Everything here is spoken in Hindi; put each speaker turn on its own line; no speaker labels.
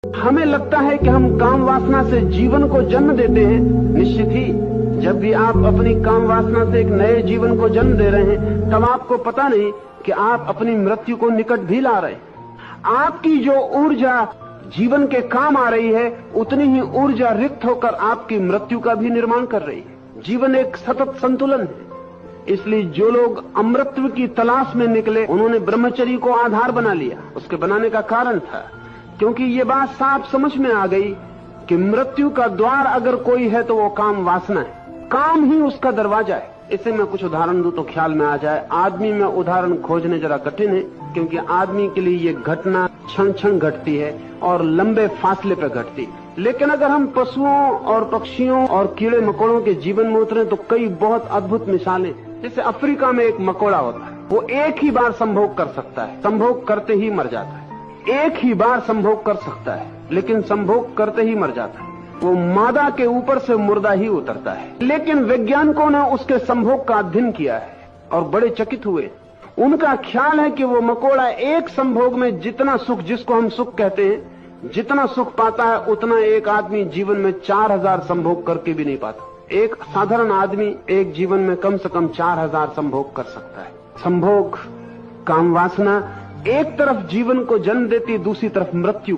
हमें लगता है कि हम काम वासना से जीवन को जन्म देते हैं। निश्चित ही जब भी आप अपनी काम वासना से एक नए जीवन को जन्म दे रहे हैं, तब आपको पता नहीं कि आप अपनी मृत्यु को निकट भी ला रहे हैं। आपकी जो ऊर्जा जीवन के काम आ रही है, उतनी ही ऊर्जा रिक्त होकर आपकी मृत्यु का भी निर्माण कर रही है। जीवन एक सतत संतुलन है। इसलिए जो लोग अमृतत्व की तलाश में निकले, उन्होंने ब्रह्मचर्य को आधार बना लिया। उसके बनाने का कारण था क्योंकि ये बात साफ समझ में आ गई कि मृत्यु का द्वार अगर कोई है तो वो काम वासना है। काम ही उसका दरवाजा है। इसे मैं कुछ उदाहरण दूं तो ख्याल में आ जाए। आदमी में उदाहरण खोजने जरा कठिन है, क्योंकि आदमी के लिए ये घटना क्षण क्षण घटती है और लंबे फासले पर घटती है। लेकिन अगर हम पशुओं और पक्षियों और कीड़े मकोड़ों के जीवन में उतरे तो कई बहुत अद्भुत मिसालें। जैसे अफ्रीका में एक मकोड़ा होता है, वो एक ही बार संभोग कर सकता है, संभोग करते ही मर जाता है। एक ही बार संभोग कर सकता है, लेकिन संभोग करते ही मर जाता है। वो मादा के ऊपर से मुर्दा ही उतरता है। लेकिन वैज्ञानिकों ने उसके संभोग का अध्ययन किया है और बड़े चकित हुए। उनका ख्याल है कि वो मकोड़ा एक संभोग में जितना सुख, जिसको हम सुख कहते हैं, जितना सुख पाता है, उतना एक आदमी जीवन में 4000 संभोग करके भी नहीं पाता। एक साधारण आदमी एक जीवन में कम से कम 4000 संभोग कर सकता है। संभोग, काम वासना एक तरफ जीवन को जन्म देती, दूसरी तरफ मृत्यु।